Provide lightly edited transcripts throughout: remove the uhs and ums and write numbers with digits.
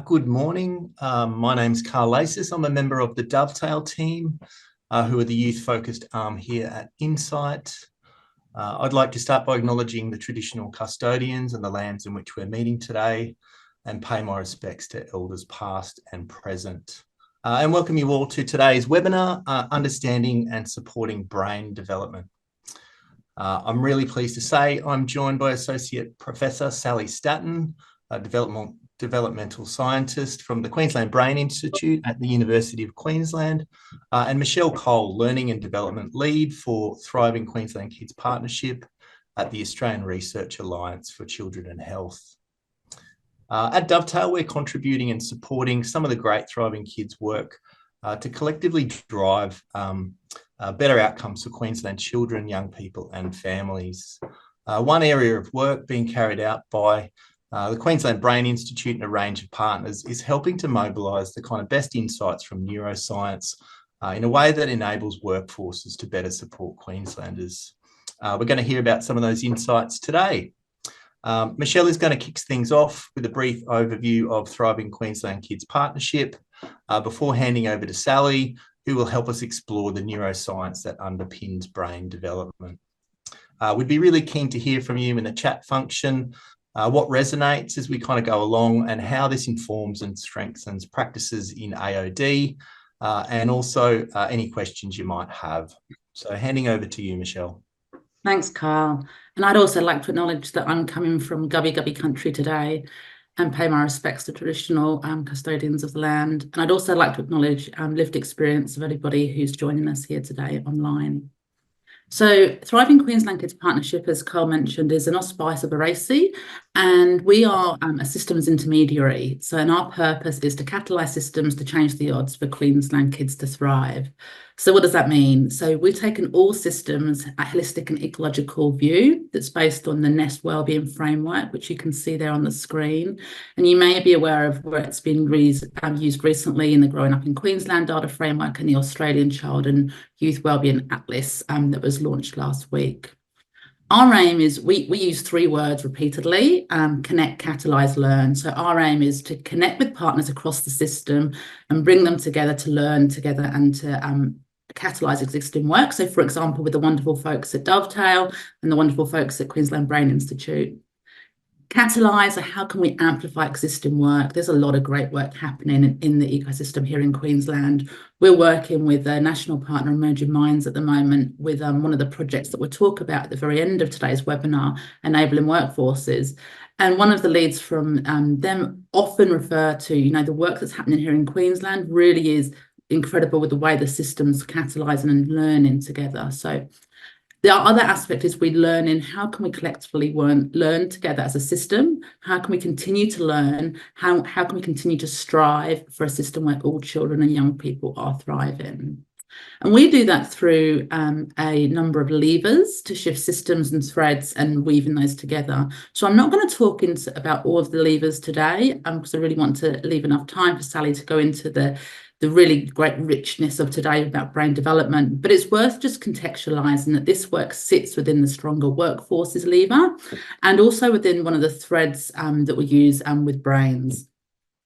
Good morning. My name's Karl. I'm a member of the Dovetail team, who are the youth-focused arm here at Insight. I'd like to start by acknowledging the traditional custodians and the lands in which we're meeting today, and pay my respects to elders past and present. And welcome you all to today's webinar, Understanding and Supporting Brain Development. I'm really pleased to say I'm joined by Associate Professor Sally Staton, a developmental scientist from the Queensland Brain Institute at the University of Queensland, and Michelle Cole, Learning and Development Lead for Thriving Queensland Kids Partnership at the Australian Research Alliance for Children and Health. At Dovetail, we're contributing and supporting some of the great Thriving Kids work to collectively drive better outcomes for Queensland children, young people and families. One area of work being carried out by the Queensland Brain Institute and a range of partners is helping to mobilise the kind of best insights from neuroscience in a way that enables workforces to better support Queenslanders. We're going to hear about some of those insights today. Michelle is going to kick things off with a brief overview of Thriving Queensland Kids Partnership before handing over to Sally, who will help us explore the neuroscience that underpins brain development. We'd be really keen to hear from you in the chat function, what resonates as we kind of go along and how this informs and strengthens practices in AOD, and also any questions you might have. So handing over to you, Michelle. Thanks, Karl. And I'd also like to acknowledge that I'm coming from Gubbi country today and pay my respects to traditional custodians of the land. And I'd also like to acknowledge lived experience of anybody who's joining us here today online. So Thriving Queensland Kids Partnership, as Karl mentioned, is an auspice of ARACI, and we are a systems intermediary. So and our purpose is to catalyse systems to change the odds for Queensland kids to thrive. So what does that mean? So we've taken all systems a holistic and ecological view that's based on the Nest Wellbeing Framework, which you can see there on the screen. And you may be aware of where it's been used recently in the Growing Up in Queensland data framework and the Australian Child and Youth Wellbeing Atlas that was launched last week. Our aim is, we use three words repeatedly, connect, catalyse, learn. So our aim is to connect with partners across the system and bring them together to learn together and to catalyse existing work. So for example, with the wonderful folks at Dovetail and the wonderful folks at Queensland Brain Institute. Catalyse, how can we amplify existing work? There's a lot of great work happening in the ecosystem here in Queensland. We're working with a national partner, Emerging Minds, at the moment with one of the projects that we'll talk about at the very end of today's webinar, Enabling Workforces. And one of the leads from them often refer to, the work that's happening here in Queensland really is incredible with the way the system's catalysing and learning together. So the other aspect is we learn in how can we collectively learn together as a system? How can we continue to learn? How can we continue to strive for a system where all children and young people are thriving? And we do that through a number of levers to shift systems and threads and weaving those together. So I'm not going to talk about all of the levers today because I really want to leave enough time for Sally to go into the really great richness of today about brain development, but it's worth just contextualising that this work sits within the Stronger Workforces lever and also within one of the threads that we use with brains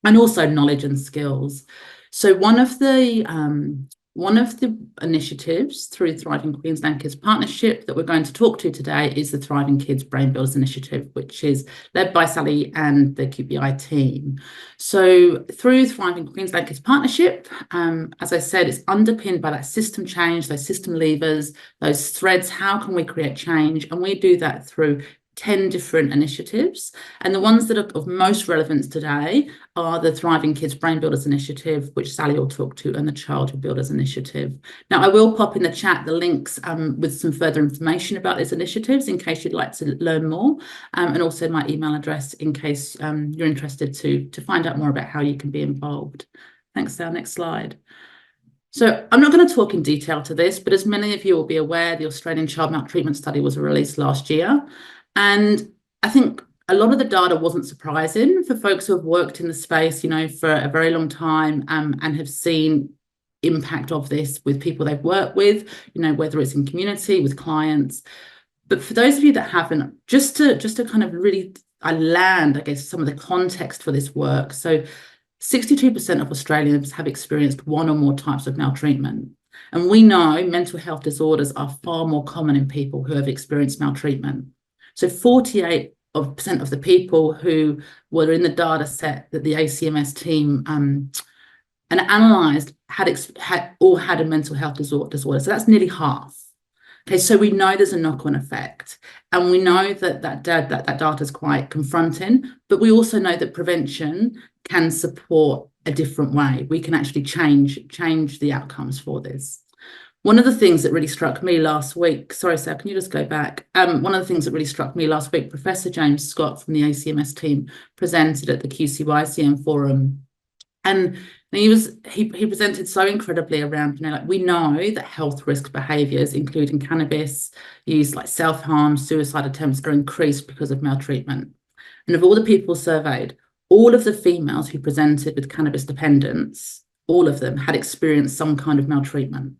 and also knowledge and skills. So one of the initiatives through Thriving Queensland Kids Partnership that we're going to talk to today is the Thriving Kids Brain Builders Initiative, which is led by Sally and the QuIVAA team. So through Thriving Queensland Kids Partnership, as I said, it's underpinned by that system change, those system levers, those threads. How can we create change? And we do that through 10 different initiatives, and the ones that are of most relevance today are the Thriving Kids Brain Builders Initiative, which Sally will talk to, and the Childhood Builders Initiative. Now, I will pop in the chat the links with some further information about these initiatives in case you'd like to learn more, and also my email address in case you're interested to find out more about how you can be involved. Thanks, Sal. Next slide. So I'm not going to talk in detail to this, but as many of you will be aware, the Australian Child Maltreatment Study was released last year. And I think a lot of the data wasn't surprising for folks who have worked in the space, for a very long time and have seen impact of this with people they've worked with, whether it's in community, with clients. But for those of you that haven't, just to kind of really land, I guess, some of the context for this work. So 62% of Australians have experienced one or more types of maltreatment. And we know mental health disorders are far more common in people who have experienced maltreatment. So 48% of the people who were in the data set that the ACMS team and analysed had a mental health disorder. So that's nearly half. Okay, so we know there's a knock-on effect, and we know that data is quite confronting, but we also know that prevention can support a different way. We can actually change the outcomes for this. One of the things that really struck me last week, sorry, Sarah, can you just go back? One of the things that really struck me last week, Professor James Scott from the ACMS team presented at the QCYCM forum, and he presented so incredibly around, like, we know that health risk behaviours, including cannabis use, like self-harm, suicide attempts, are increased because of maltreatment. And of all the people surveyed, all of the females who presented with cannabis dependence, all of them had experienced some kind of maltreatment.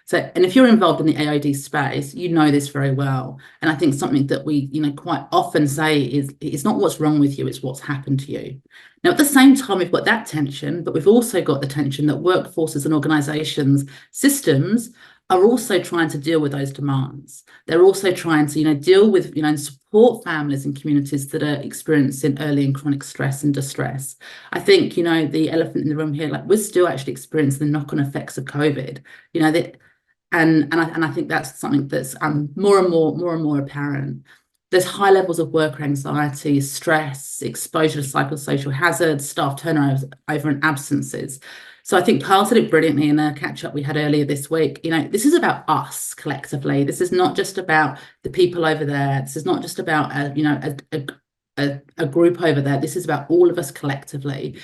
So, and if you're involved in the AOD space, you know this very well. And I think something that we, quite often say is, it's not what's wrong with you, it's what's happened to you. Now, at the same time, we've got that tension, but we've also got the tension that workforces and organisations, systems are also trying to deal with those demands. They're also trying to, deal with, and support families and communities that are experiencing early and chronic stress and distress. I think, the elephant in the room here, like, we're still actually experiencing the knock-on effects of COVID, and I think that's something that's more and more apparent. There's high levels of worker anxiety, stress, exposure to psychosocial hazards, staff turnover and absences. So I think Karl said it brilliantly in a catch-up we had earlier this week. This is about us collectively. This is not just about the people over there. This is not just about a group over there. This is about all of us collectively.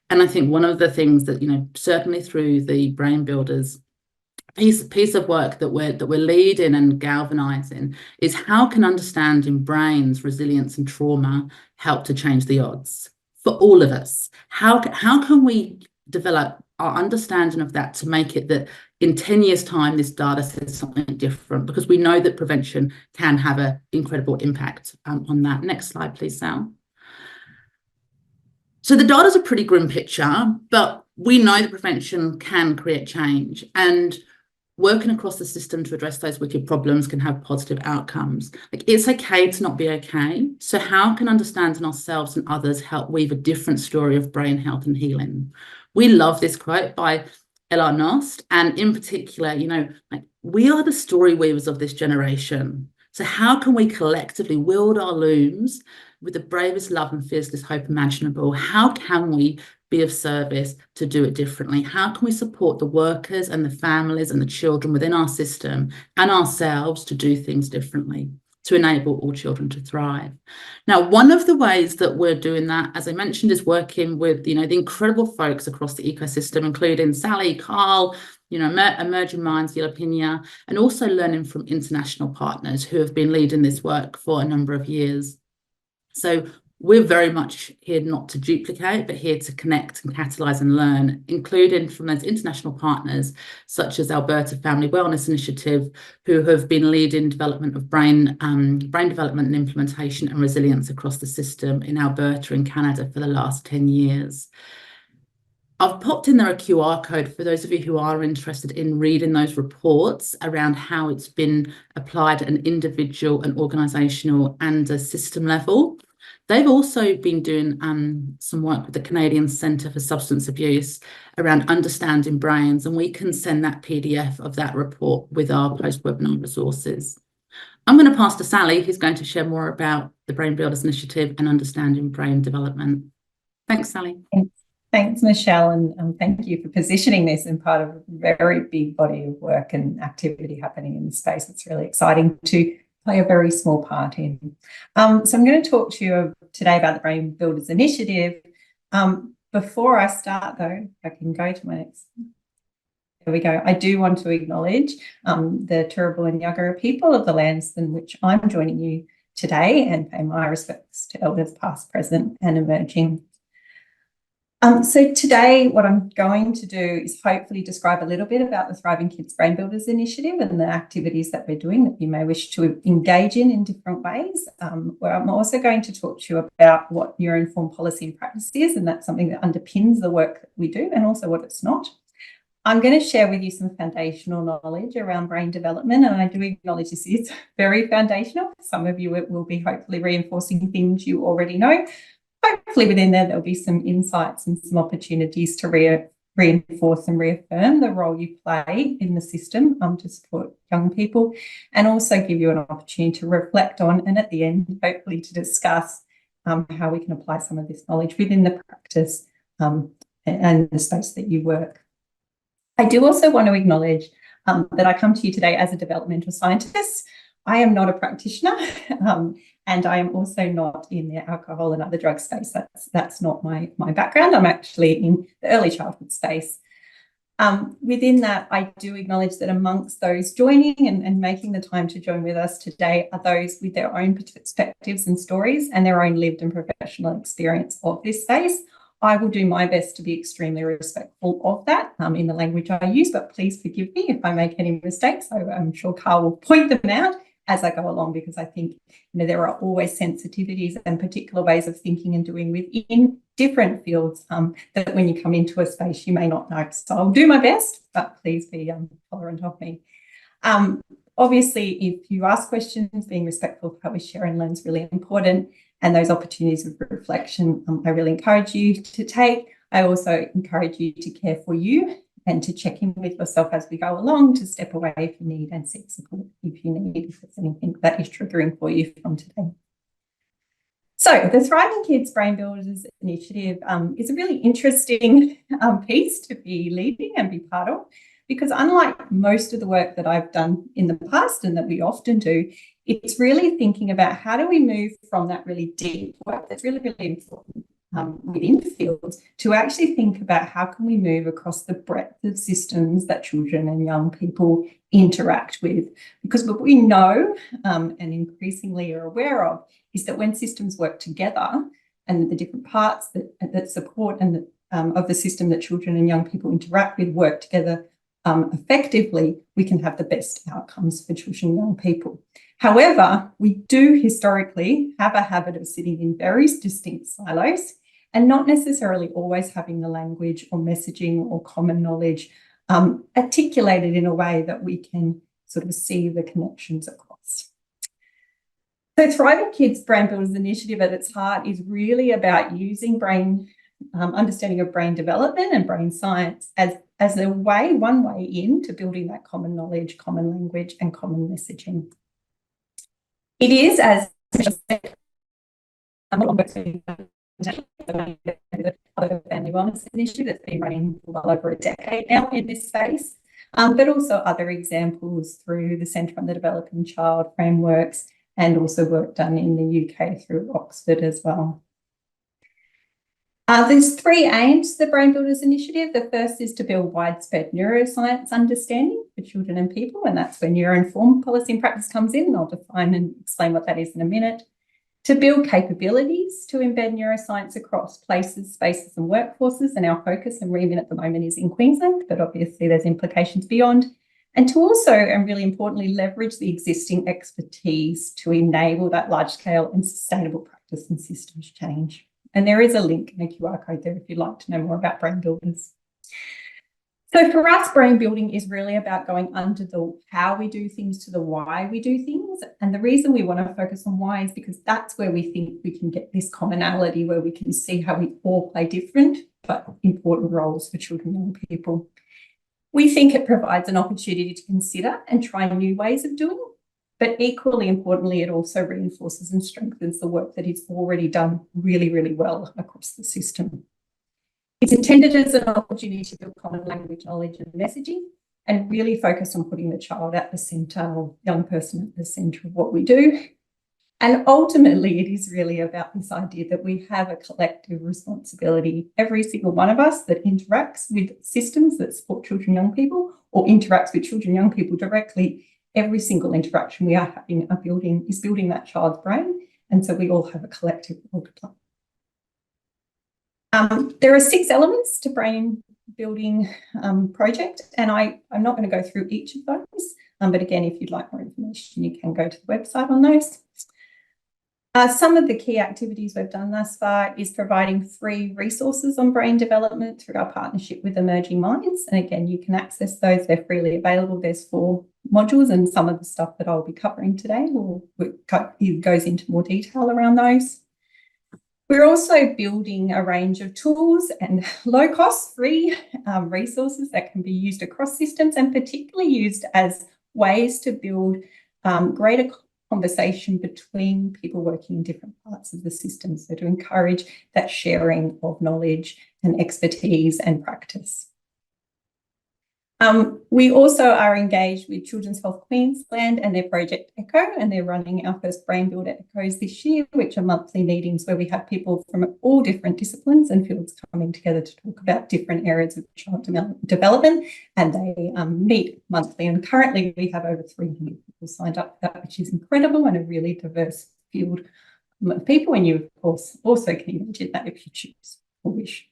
And I think one of the things that, certainly through the Brain Builders piece of work that we're leading and galvanizing is how can understanding brains, resilience and trauma help to change the odds for all of us? How can we develop our understanding of that to make it that in 10 years' time, this data says something different, because we know that prevention can have an incredible impact on that. Next slide, please, Sal. So the data is a pretty grim picture, but we know that prevention can create change, and working across the system to address those wicked problems can have positive outcomes. Like, it's okay to not be okay. So how can understanding ourselves and others help weave a different story of brain health and healing? We love this quote by Ella Nost, and in particular, like, we are the story weavers of this generation. So how can we collectively wield our looms with the bravest love and fiercest hope imaginable? How can we be of service to do it differently? How can we support the workers and the families and the children within our system and ourselves to do things differently, to enable all children to thrive? Now, one of the ways that we're doing that, as I mentioned, is working with, the incredible folks across the ecosystem, including Sally, Karl, Emerging Minds, Yellow, and also learning from international partners who have been leading this work for a number of years. So we're very much here not to duplicate, but here to connect and catalyse and learn, including from those international partners such as Alberta Family Wellness Initiative, who have been leading development of brain development and implementation and resilience across the system in Alberta and Canada for the last 10 years. I've popped in there a QR code for those of you who are interested in reading those reports around how it's been applied at an individual and organisational and a system level. They've also been doing some work with the Canadian Centre for Substance Abuse around understanding brains, and we can send that PDF of that report with our post-webinar resources. I'm going to pass to Sally, who's going to share more about the Brain Builders Initiative and understanding brain development. Thanks, Sally. Thanks, Michelle, and thank you for positioning this in part of a very big body of work and activity happening in this space. It's really exciting to play a very small part in. So I'm going to talk to you today about the Brain Builders Initiative. Before I start, though, if I can go to my next. There we go. I do want to acknowledge the Turrbal and Yagara people of the lands in which I'm joining you today, and pay my respects to elders past, present and emerging. So today, what I'm going to do is hopefully describe a little bit about the Thriving Kids Brain Builders initiative and the activities that we're doing that you may wish to engage in different ways. Where I'm also going to talk to you about what neuroinformed policy and practice is, and that's something that underpins the work that we do, and also what it's not. I'm going to share with you some foundational knowledge around brain development, and I do acknowledge this is very foundational. Some of you, it will be hopefully reinforcing things you already know. Hopefully within there, there'll be some insights and some opportunities to reinforce and reaffirm the role you play in the system to support young people, and also give you an opportunity to reflect on, and at the end, hopefully to discuss how we can apply some of this knowledge within the practice and the space that you work. I do also want to acknowledge that I come to you today as a developmental scientist. I am not a practitioner, and I am also not in the alcohol and other drug space. That's not my background. I'm actually in the early childhood space. Within that, I do acknowledge that amongst those joining and making the time to join with us today are those with their own perspectives and stories and their own lived and professional experience of this space. I will do my best to be extremely respectful of that in the language I use, but please forgive me if I make any mistakes. I'm sure Karl will point them out as I go along, because I think there are always sensitivities and particular ways of thinking and doing within different fields that when you come into a space you may not know. So I'll do my best, but please be tolerant of me. Obviously, if you ask questions, being respectful of how we share and learn is really important, and those opportunities of reflection I really encourage you to take. I also encourage you to care for you and to check in with yourself as we go along, to step away if you need and seek support if you need, if there's anything that is triggering for you from today. So the Thriving Kids Brain Builders initiative is a really interesting piece to be leading and be part of, because unlike most of the work that I've done in the past and that we often do, it's really thinking about how do we move from that really deep work that's really, really important within fields to actually think about how can we move across the breadth of systems that children and young people interact with. Because what we know and increasingly are aware of is that when systems work together and the different parts that support and of the system that children and young people interact with work together effectively, we can have the best outcomes for children and young people. However, we do historically have a habit of sitting in very distinct silos and not necessarily always having the language or messaging or common knowledge articulated in a way that we can sort of see the connections across. So Thriving Kids Brain Builders initiative at its heart is really about using understanding of brain development and brain science as one way into building that common knowledge, common language, and common messaging. It is, as said, other family wellness initiative that's been running for well over a decade now in this space, but also other examples through the Centre on the Developing Child frameworks, and also work done in the UK through Oxford as well. There's three aims to the Brain Builders initiative. The first is to build widespread neuroscience understanding for children and people, and that's where neuroinformed policy and practice comes in. I'll define and explain what that is in a minute. To build capabilities to embed neuroscience across places, spaces and workforces, and our focus and remit at the moment is in Queensland, but obviously there's implications beyond. And to also, and really importantly, leverage the existing expertise to enable that large-scale and sustainable practice and systems change. And there is a link and a QR code there if you'd like to know more about brain builders. So for us, brain building is really about going under the how we do things to the why we do things. And the reason we want to focus on why is because that's where we think we can get this commonality, where we can see how we all play different but important roles for children and young people. We think it provides an opportunity to consider and try new ways of doing it. But equally importantly, it also reinforces and strengthens the work that is already done really, really well across the system. It's intended as an opportunity to build common language, knowledge and messaging, and really focus on putting the child at the centre, or young person at the centre of what we do. And ultimately, it is really about this idea that we have a collective responsibility, every single one of us that interacts with systems that support children and young people, or interacts with children and young people directly. Every single interaction we are having is building that child's brain, and so we all have a collective role to play. There are 6 elements to brain building project, and I'm not going to go through each of those, but again, if you'd like more information, you can go to the website on those. Some of the key activities we've done thus far is providing free resources on brain development through our partnership with Emerging Minds. And again, you can access those, they're freely available. There's 4 modules, and some of the stuff that I'll be covering today goes into more detail around those. We're also building a range of tools and low-cost free resources that can be used across systems, and particularly used as ways to build greater conversation between people working in different parts of the system. So to encourage that sharing of knowledge and expertise and practice. We also are engaged with Children's Health Queensland and their project ECHO, and they're running our first Brain Builder ECHOs this year, which are monthly meetings where we have people from all different disciplines and fields coming together to talk about different areas of child development, and they meet monthly. And currently we have over 300 people signed up for that, which is incredible, and a really diverse field of people. And you, of course, also can imagine that if you choose or wish.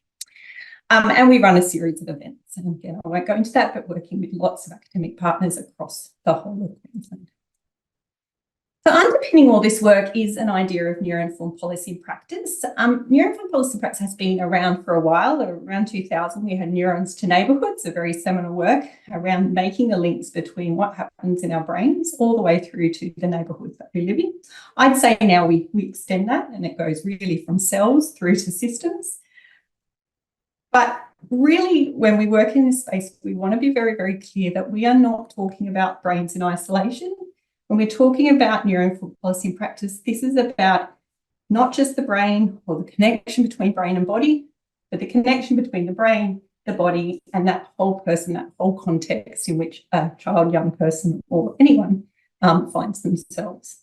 And we run a series of events, and again, I won't go into that, but working with lots of academic partners across the whole of Queensland. So underpinning all this work is an idea of neuroinformed policy and practice. Neuroinformed policy and practice has been around for a while. Around 2000, we had Neurons to Neighbourhoods, a very seminal work around making the links between what happens in our brains all the way through to the neighbourhoods that we live in. I'd say now we extend that, and it goes really from cells through to systems. But really, when we work in this space, we want to be very, very clear that we are not talking about brains in isolation. When we're talking about neuroinformed policy and practice, this is about not just the brain or the connection between brain and body, but the connection between the brain, the body, and that whole person, that whole context in which a child, young person, or anyone finds themselves.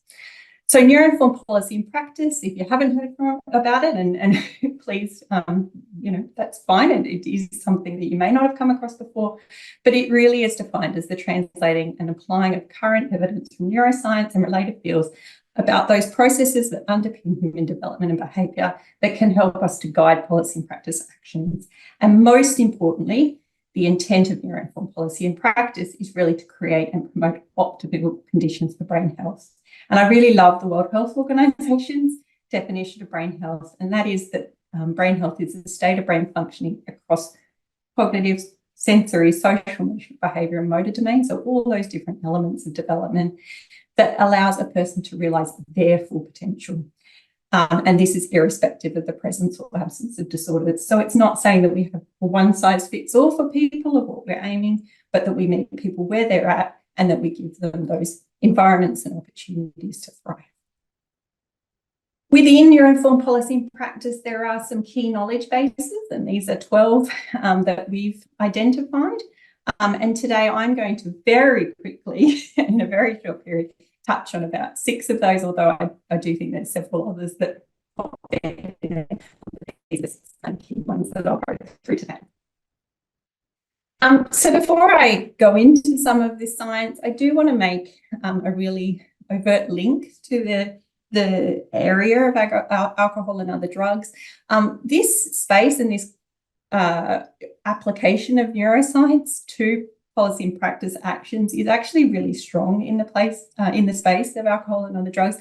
So neuroinformed policy and practice, if you haven't heard about it, and please, that's fine. It is something that you may not have come across before, but it really is defined as the translating and applying of current evidence from neuroscience and related fields about those processes that underpin human development and behaviour that can help us to guide policy and practice actions. And most importantly, the intent of neuroinformed policy and practice is really to create and promote optimal conditions for brain health. And I really love the World Health Organization's definition of brain health, and that is that brain health is a state of brain functioning across cognitive, sensory, social, behaviour and motor domains, so all those different elements of development that allows a person to realise their full potential. And this is irrespective of the presence or absence of disorders. So it's not saying that we have a one-size-fits-all for people of what we're aiming, but that we meet people where they're at and that we give them those environments and opportunities to thrive. Within neuroinformed policy and practice, there are some key knowledge bases, and these are 12 that we've identified. And today I'm going to very quickly, in a very short period, touch on about 6 of those, although I do think there's several others that these are some key ones that I'll go through today. So before I go into some of this science, I do want to make a really overt link to the area of alcohol and other drugs. This space and this application of neuroscience to policy and practice actions is actually really strong in the space of alcohol and other drugs.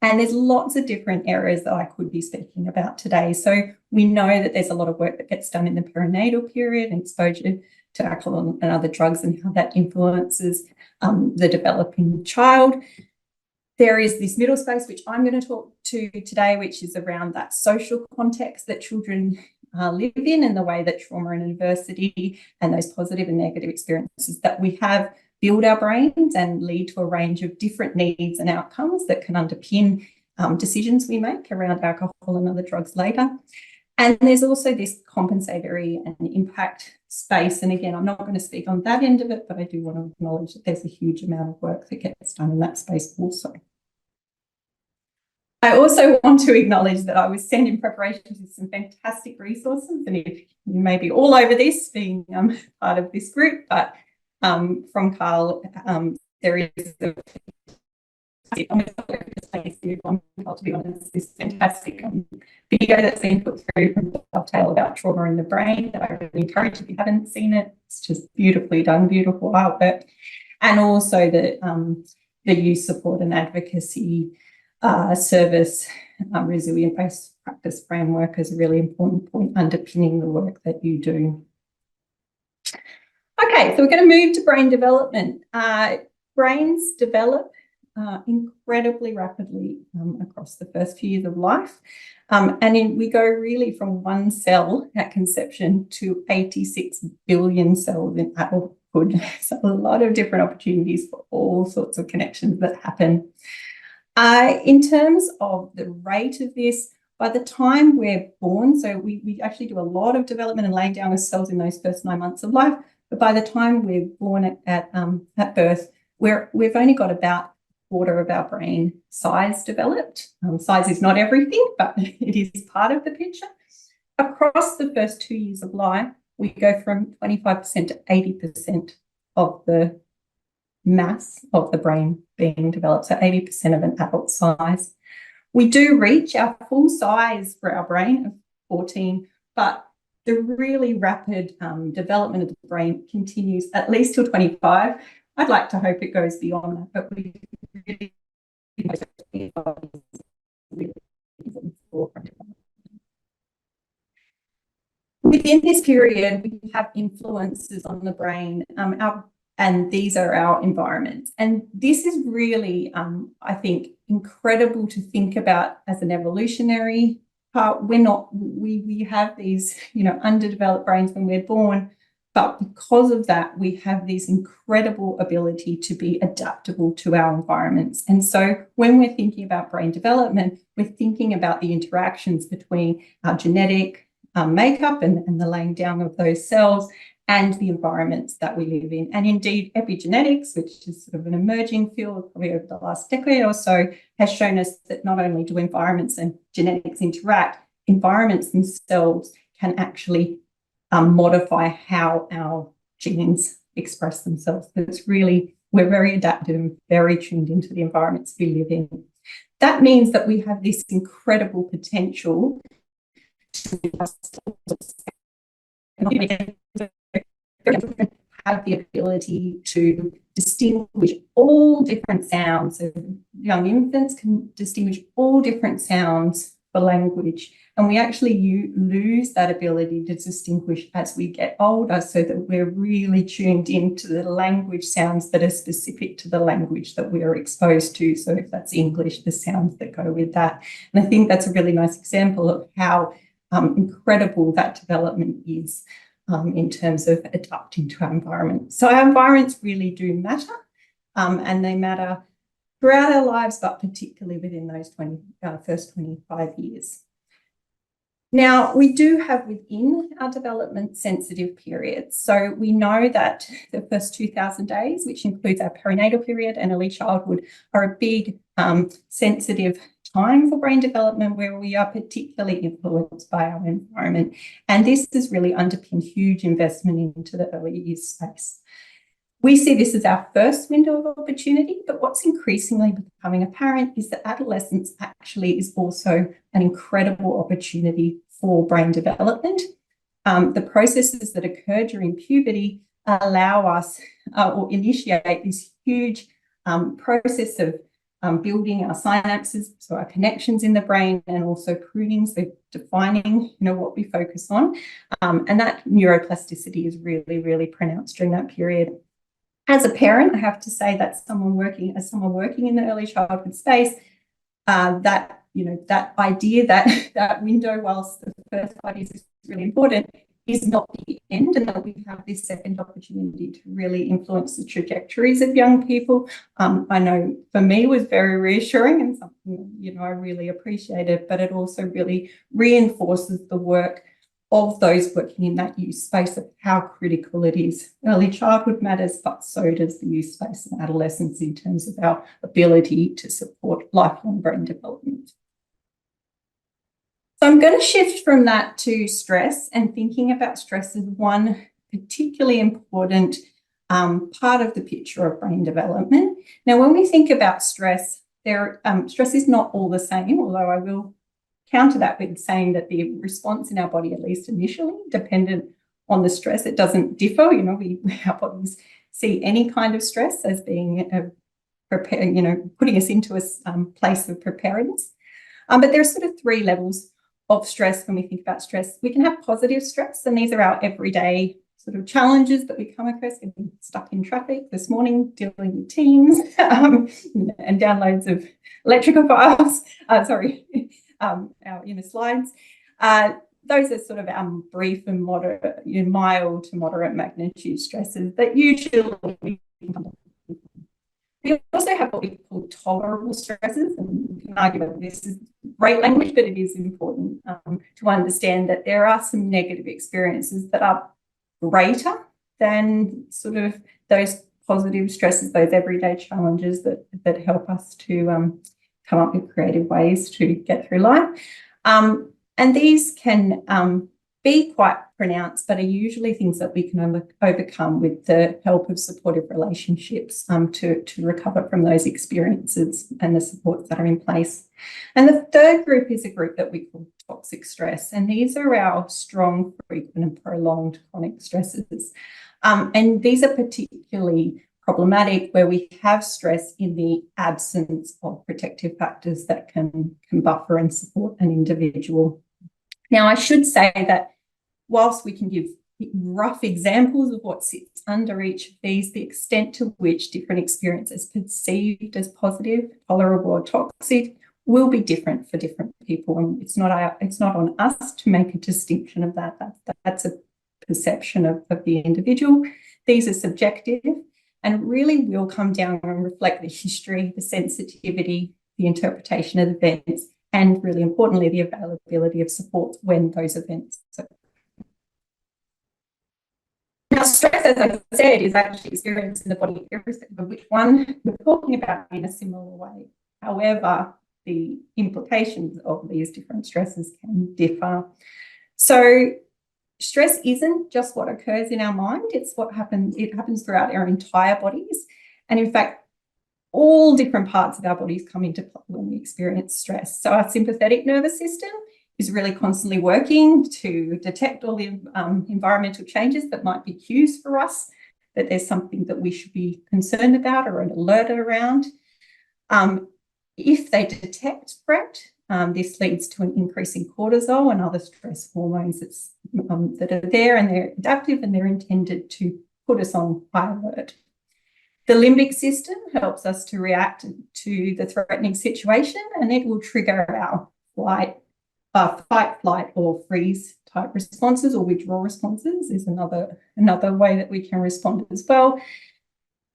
And there's lots of different areas that I could be speaking about today. So we know that there's a lot of work that gets done in the perinatal period and exposure to alcohol and other drugs and how that influences the developing child. There is this middle space, which I'm going to talk to today, which is around that social context that children live in and the way that trauma and adversity and those positive and negative experiences that we have build our brains and lead to a range of different needs and outcomes that can underpin decisions we make around alcohol and other drugs later. And there's also this compensatory and impact space. And again, I'm not going to speak on that end of it, but I do want to acknowledge that there's a huge amount of work that gets done in that space also. I also want to acknowledge that I was sent in preparation to some fantastic resources, and if you may be all over this being part of this group, but from Karl, there is I'm going to focus Lacis on, to be honest, this fantastic video that's been put through from Dovetail about trauma in the brain that I really encourage if you haven't seen it. It's just beautifully done, beautiful artwork. And also the youth support and advocacy service resilient-based practice framework is a really important point underpinning the work that you do. Okay, so we're going to move to brain development. Brains develop incredibly rapidly across the first few years of life. We go really from one cell at conception to 86 billion cells in adulthood. So a lot of different opportunities for all sorts of connections that happen. In terms of the rate of this, by the time we're born, so we actually do a lot of development and laying down of cells in those first 9 months of life, but by the time we're born at birth, we've only got about a quarter of our brain size developed. Size is not everything, but it is part of the picture. Across the first 2 years of life, we go from 25% to 80% of the mass of the brain being developed, so 80% of an adult size. We do reach our full size for our brain of 14, but the really rapid development of the brain continues at least till 25. I'd like to hope it goes beyond that, but we really within this period, we have influences on the brain, and these are our environments. And this is really, I think, incredible to think about as an evolutionary part. We have these, underdeveloped brains when we're born, but because of that, we have this incredible ability to be adaptable to our environments. And so when we're thinking about brain development, we're thinking about the interactions between our genetic makeup and the laying down of those cells and the environments that we live in. And indeed, epigenetics, which is sort of an emerging field probably over the last decade or so, has shown us that not only do environments and genetics interact, environments themselves can actually modify how our genes express themselves. So it's really, we're very adaptive and very tuned into the environments we live in. That means that we have this incredible potential to have the ability to distinguish all different sounds. So young infants can distinguish all different sounds for language, and we actually lose that ability to distinguish as we get older, so that we're really tuned into the language sounds that are specific to the language that we are exposed to. So if that's English, the sounds that go with that. And I think that's a really nice example of how incredible that development is in terms of adapting to our environment. So our environments really do matter, and they matter throughout our lives, but particularly within those first 25 years. Now, we do have within our development sensitive periods. So we know that the first 2,000 days, which includes our perinatal period and early childhood, are a big sensitive time for brain development, where we are particularly influenced by our environment. And this has really underpinned huge investment into the early years space. We see this as our first window of opportunity, but what's increasingly becoming apparent is that adolescence actually is also an incredible opportunity for brain development. The processes that occur during puberty allow us or initiate this huge process of building our synapses, so our connections in the brain, and also pruning, so defining, what we focus on. And that neuroplasticity is really, really pronounced during that period. As a parent, I have to say that someone working in the early childhood space, that idea that window, whilst the first 5 years is really important, is not the end, and that we have this second opportunity to really influence the trajectories of young people. I know for me was very reassuring and something, I really appreciated, but it also really reinforces the work of those working in that youth space of how critical it is. Early childhood matters, but so does the youth space and adolescence in terms of our ability to support lifelong brain development. So I'm going to shift from that to stress, and thinking about stress as one particularly important part of the picture of brain development. Now, when we think about stress, stress is not all the same, although I will counter that with saying that the response in our body, at least initially, dependent on the stress, it doesn't differ. Our bodies see any kind of stress as being putting us into a place of preparedness. But there are sort of three levels of stress when we think about stress. We can have positive stress, and these are our everyday sort of challenges that we come across, getting stuck in traffic this morning, dealing with Teams, and downloads of electrical files, our slides. Those are sort of brief and moderate, mild to moderate magnitude stresses that usually we also have what we call tolerable stresses, and we can argue that this is great language, but it is important to understand that there are some negative experiences that are greater than sort of those positive stresses, those everyday challenges that help us to come up with creative ways to get through life. And these can be quite pronounced, but are usually things that we can overcome with the help of supportive relationships to recover from those experiences and the supports that are in place. And the third group is a group that we call toxic stress, and these are our strong, frequent and prolonged chronic stresses. And these are particularly problematic where we have stress in the absence of protective factors that can buffer and support an individual. Now, I should say that whilst we can give rough examples of what sits under each of these, the extent to which different experiences perceived as positive, tolerable or toxic will be different for different people. And it's not on us to make a distinction of that. That's a perception of the individual. These are subjective and really will come down and reflect the history, the sensitivity, the interpretation of events, and really importantly, the availability of support when those events occur. Now, stress, as I said, is actually experienced in the body, irrespective of which one we're talking about in a similar way. However, the implications of these different stresses can differ. So stress isn't just what occurs in our mind, it's what happens, it happens throughout our entire bodies. And in fact, all different parts of our bodies come into play when we experience stress. So our sympathetic nervous system is really constantly working to detect all the environmental changes that might be cues for us, that there's something that we should be concerned about or alerted around. If they detect threat, this leads to an increase in cortisol and other stress hormones that are there, and they're adaptive and they're intended to put us on high alert. The limbic system helps us to react to the threatening situation, and it will trigger our fight, flight, or freeze type responses, or withdrawal responses is another way that we can respond as well.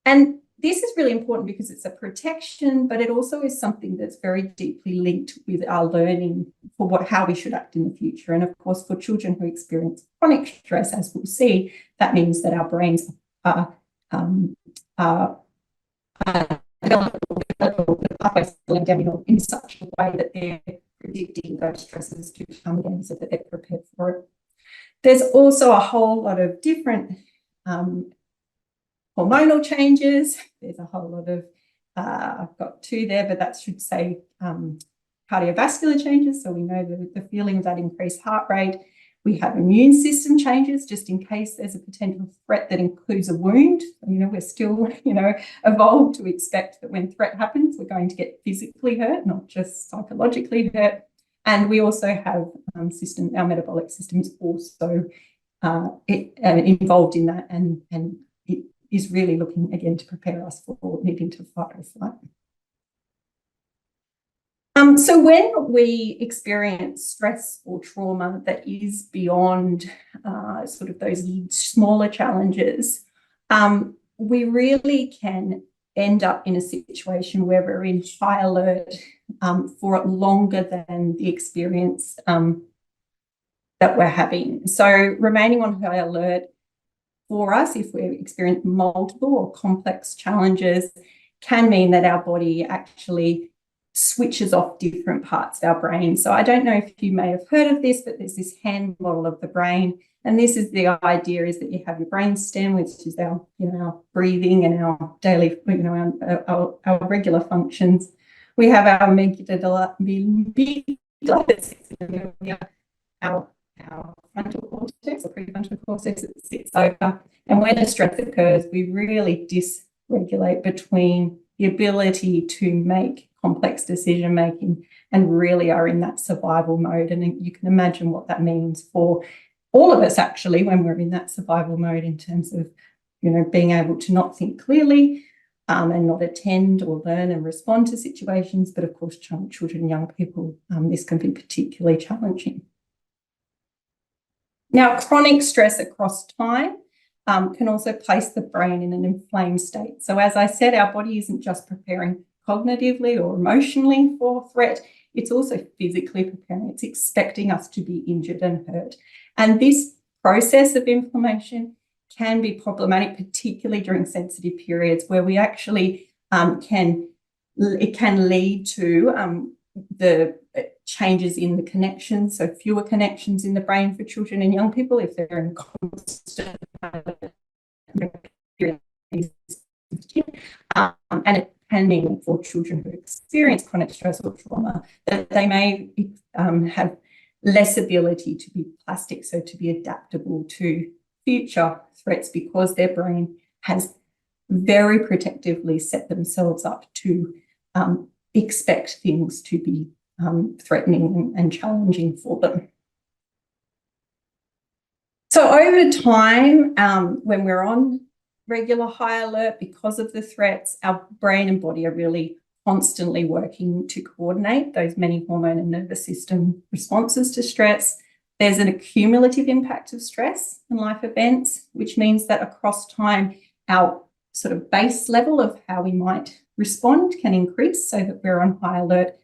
And this is really important because it's a protection, but it also is something that's very deeply linked with our learning for how we should act in the future. And of course, for children who experience chronic stress, as we'll see, that means that our brains are in such a way that they're predicting those stresses to come again so that they're prepared for it. There's also a whole lot of different hormonal changes. There's a whole lot of, I've got two there, but that should say cardiovascular changes. So we know the feeling of that increased heart rate. We have immune system changes, just in case there's a potential threat that includes a wound. We're still, evolved to expect that when threat happens, we're going to get physically hurt, not just psychologically hurt. And we also have our metabolic system is also involved in that, and it is really looking again to prepare us for needing to fight or flight. So when we experience stress or trauma that is beyond sort of those smaller challenges, we really can end up in a situation where we're in high alert for longer than the experience that we're having. So remaining on high alert for us, if we experience multiple or complex challenges, can mean that our body actually switches off different parts of our brain. So I don't know if you may have heard of this, but there's this hand model of the brain. And this is the idea is that you have your brain stem, which is our, our breathing and our daily, our regular functions. We have our amygdala, our frontal cortex, or prefrontal cortex, that sits over. And when a stress occurs, we really dysregulate between the ability to make complex decision making and really are in that survival mode. And you can imagine what that means for all of us, actually, when we're in that survival mode, in terms of, you know, being able to not think clearly and not attend or learn and respond to situations. But of course, children and young people, this can be particularly challenging. Now, chronic stress across time can also place the brain in an inflamed state. So as I said, our body isn't just preparing cognitively or emotionally for threat, it's also physically preparing. It's expecting us to be injured and hurt. And this process of inflammation can be problematic, particularly during sensitive periods where we actually can lead to the changes in the connections, so fewer connections in the brain for children and young people if they're in constant and it can mean for children who experience chronic stress or trauma that they may have less ability to be plastic, so to be adaptable to future threats, because their brain has very protectively set themselves up to expect things to be threatening and challenging for them. So over time, when we're on regular high alert because of the threats, our brain and body are really constantly working to coordinate those many hormone and nervous system responses to stress. There's an accumulative impact of stress and life events, which means that across time, our sort of base level of how we might respond can increase so that we're on high alert,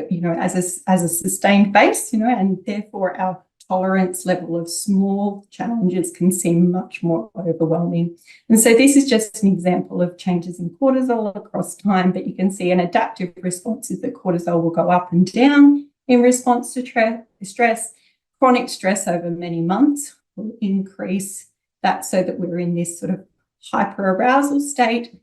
you know, as a sustained base, you know, and therefore our tolerance level of small challenges can seem much more overwhelming. And so this is just an example of changes in cortisol across time, but you can see an adaptive response is that cortisol will go up and down in response to stress. Chronic stress over many months will increase that so that we're in this sort of hyperarousal state.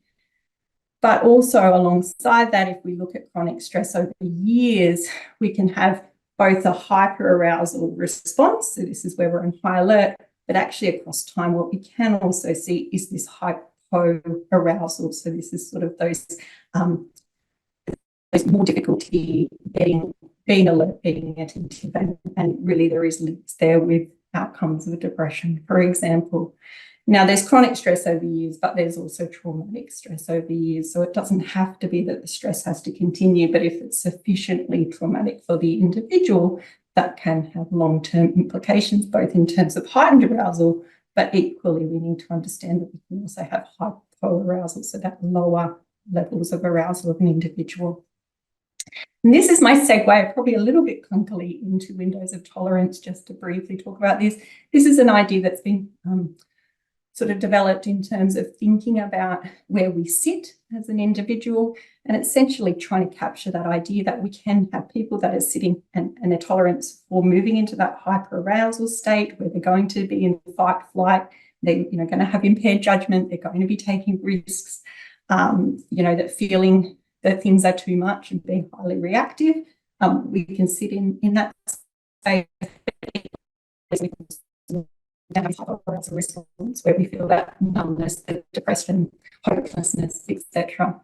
But also alongside that, if we look at chronic stress over years, we can have both a hyperarousal response, so this is where we're on high alert, but actually across time, what we can also see is this hypoarousal. So this is sort of those more difficulty being alert, being attentive, and really there is links there with outcomes of depression, for example. Now, there's chronic stress over years, but there's also traumatic stress over years. So it doesn't have to be that the stress has to continue, but if it's sufficiently traumatic for the individual, that can have long-term implications, both in terms of heightened arousal, but equally we need to understand that we can also have hypoarousal, so that lower levels of arousal of an individual. And this is my segue, probably a little bit clunkily, into windows of tolerance, just to briefly talk about this. This is an idea that's been sort of developed in terms of thinking about where we sit as an individual and essentially trying to capture that idea that we can have people that are sitting and a tolerance for moving into that hyperarousal state where they're going to be in fight, flight, they're going to have impaired judgment, they're going to be taking risks, that feeling that things are too much and being highly reactive. We can sit in that space response where we feel that numbness, the depression, hopelessness, etc.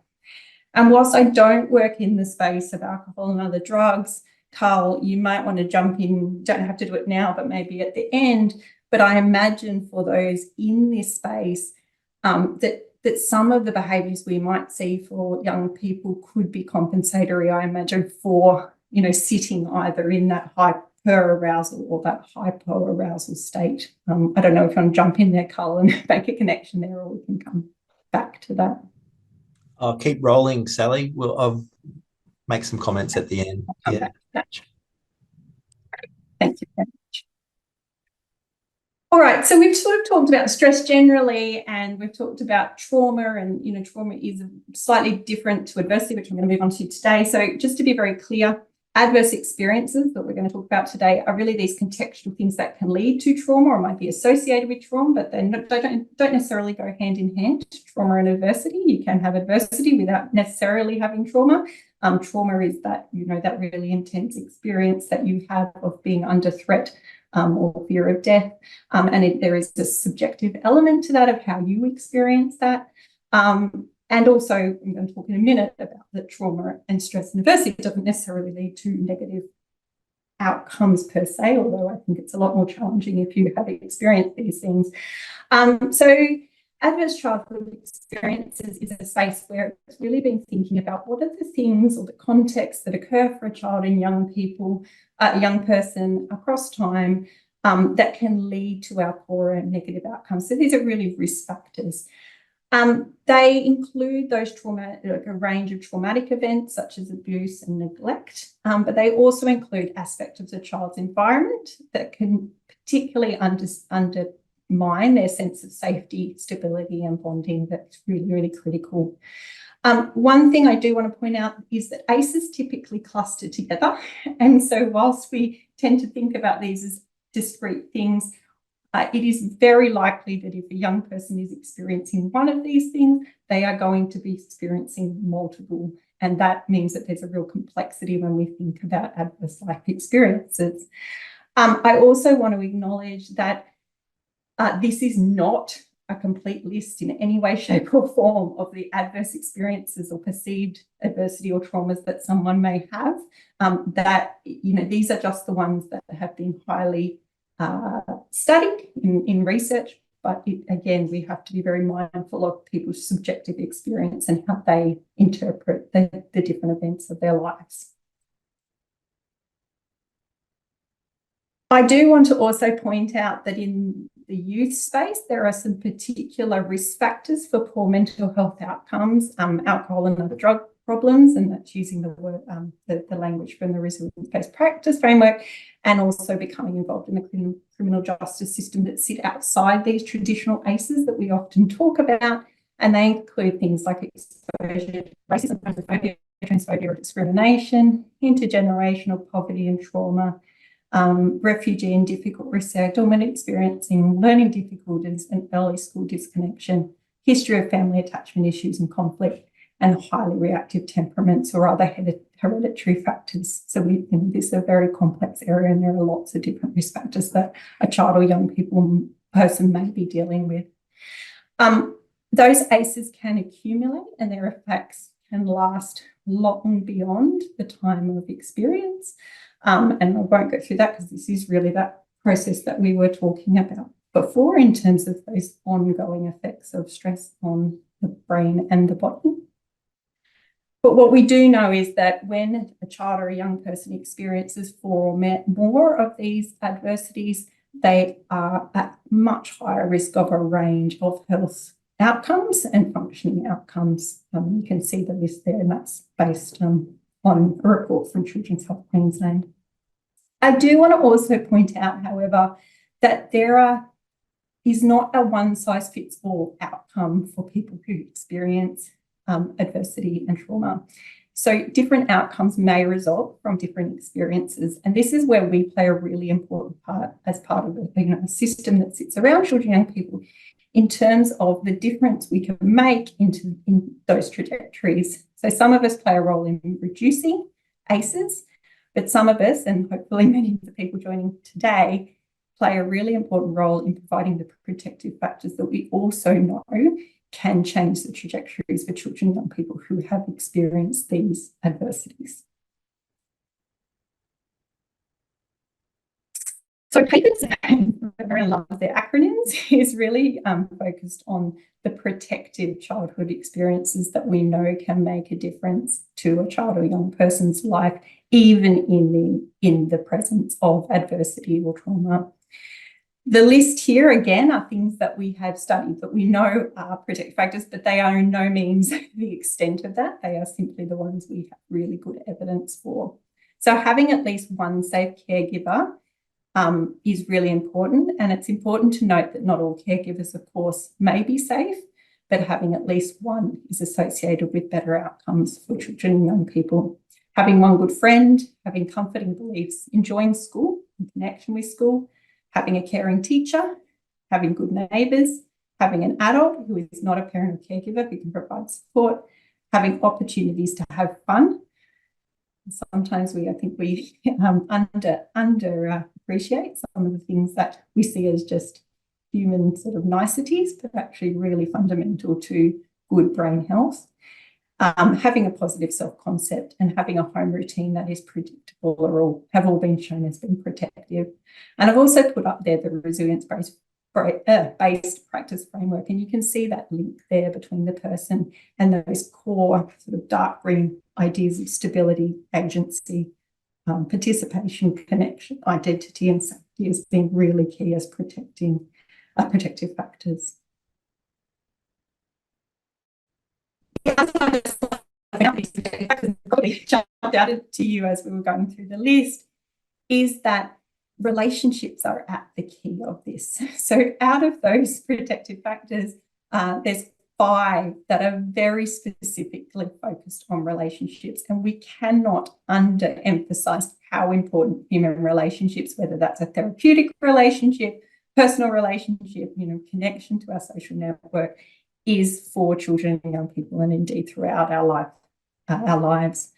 And whilst I don't work in the space of alcohol and other drugs, Karl, you might want to jump in, don't have to do it now, but maybe at the end. But I imagine for those in this space that some of the behaviours we might see for young people could be compensatory, I imagine, for, sitting either in that hyperarousal or that hypoarousal state. I don't know if you want to jump in there, Karl, and make a connection there, or we can come back to that. I'll keep rolling, Sally. I'll make some comments at the end. Yeah. Thank you very much. All right, so we've sort of talked about stress generally, and we've talked about trauma, and trauma is slightly different to adversity, which I'm going to move on to today. So just to be very clear, adverse experiences that we're going to talk about today are really these contextual things that can lead to trauma or might be associated with trauma, but they don't necessarily go hand in hand, trauma and adversity. You can have adversity without necessarily having trauma. Trauma is that, that really intense experience that you have of being under threat or fear of death. There is a subjective element to that of how you experience that. And also, I'm going to talk in a minute about that trauma and stress and adversity doesn't necessarily lead to negative outcomes per se, although I think it's a lot more challenging if you have experienced these things. So adverse childhood experiences is a space where it's really been thinking about what are the things or the contexts that occur for a child and young people, a young person across time that can lead to our poorer negative outcomes. So these are really risk factors. They include those a range of traumatic events such as abuse and neglect, but they also include aspects of the child's environment that can particularly undermine their sense of safety, stability and bonding. That's really, really critical. One thing I do want to point out is that ACEs typically cluster together. And so whilst we tend to think about these as discrete things, it is very likely that if a young person is experiencing one of these things, they are going to be experiencing multiple. And that means that there's a real complexity when we think about adverse life experiences. I also want to acknowledge that this is not a complete list in any way, shape or form of the adverse experiences or perceived adversity or traumas that someone may have. These are just the ones that have been highly studied in research, but again, we have to be very mindful of people's subjective experience and how they interpret the different events of their lives. I do want to also point out that in the youth space, there are some particular risk factors for poor mental health outcomes, alcohol and other drug problems, and that's using the word, the language from the resilience-based practice framework, and also becoming involved in the criminal justice system that sit outside these traditional ACEs that we often talk about, and they include things like exposure to racism, homophobia, transphobia or discrimination, intergenerational poverty and trauma, refugee and difficult resettlement experiencing learning difficulties and early school disconnection, history of family attachment issues and conflict, and highly reactive temperaments or other hereditary factors. So this is a very complex area and there are lots of different risk factors that a child or young person may be dealing with. Those ACEs can accumulate and their effects can last long beyond the time of experience. And I won't go through that because this is really that process that we were talking about before in terms of those ongoing effects of stress on the brain and the body. But what we do know is that when a child or a young person experiences 4 or more of these adversities, they are at much higher risk of a range of health outcomes and functioning outcomes. You can see the list there, and that's based on a report from Children's Health Queensland. I do want to also point out, however, that there is not a one-size-fits-all outcome for people who experience adversity and trauma. So different outcomes may result from different experiences. And this is where we play a really important part as part of a system that sits around children and young people in terms of the difference we can make in those trajectories. So some of us play a role in reducing ACEs, but some of us, and hopefully many of the people joining today, play a really important role in providing the protective factors that we also know can change the trajectories for children and young people who have experienced these adversities. So papers, I love their acronyms, is really focused on the protective childhood experiences that we know can make a difference to a child or young person's life, even in the presence of adversity or trauma. The list here, again, are things that we have studied that we know are protective factors, but they are in no means the extent of that. They are simply the ones we have really good evidence for. So having at least one safe caregiver is really important, and it's important to note that not all caregivers, of course, may be safe, but having at least one is associated with better outcomes for children and young people. Having one good friend, having comforting beliefs, enjoying school, in connection with school, having a caring teacher, having good neighbours, having an adult who is not a parent or caregiver who can provide support, having opportunities to have fun, Sometimes I think we under appreciate some of the things that we see as just human sort of niceties, but actually really fundamental to good brain health. Having a positive self-concept and having a home routine that is predictable have all been shown as being protective. And I've also put up there the resilience-based practice framework, and you can see that link there between the person and those core sort of dark green ideas of stability, agency, participation, connection, identity, and safety as being really key as protective factors. Probably jumped out to you as we were going through the list is that relationships are at the key of this. So out of those protective factors, there's 5 that are very specifically focused on relationships, and we cannot underemphasize how important human relationships, whether that's a therapeutic relationship, personal relationship, connection to our social network, is for children and young people, and indeed throughout our lives.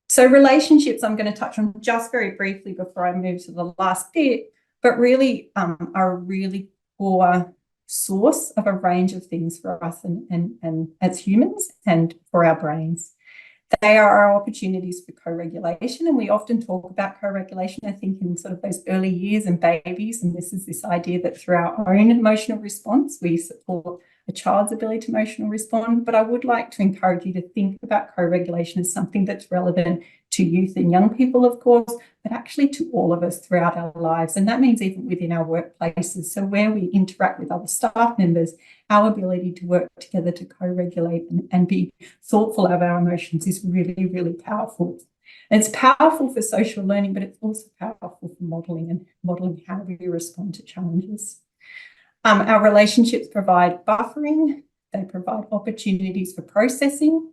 So relationships I'm going to touch on just very briefly before I move to the last bit, but really are a really core source of a range of things for us and as humans and for our brains. They are our opportunities for co-regulation, and we often talk about co-regulation, I think, in sort of those early years and babies, and this is this idea that through our own emotional response, we support a child's ability to emotional respond. But I would like to encourage you to think about co-regulation as something that's relevant to youth and young people, of course, but actually to all of us throughout our lives. And that means even within our workplaces. So where we interact with other staff members, our ability to work together to co-regulate and be thoughtful of our emotions is really, really powerful. And it's powerful for social learning, but it's also powerful for modelling how we respond to challenges. Our relationships provide buffering. They provide opportunities for processing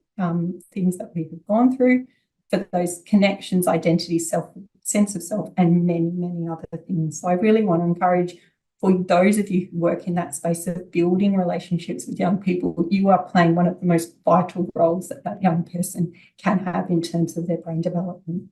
things that we have gone through, for those connections, identity, sense of self, and many, many other things. So I really want to encourage, for those of you who work in that space of building relationships with young people, you are playing one of the most vital roles that young person can have in terms of their brain development.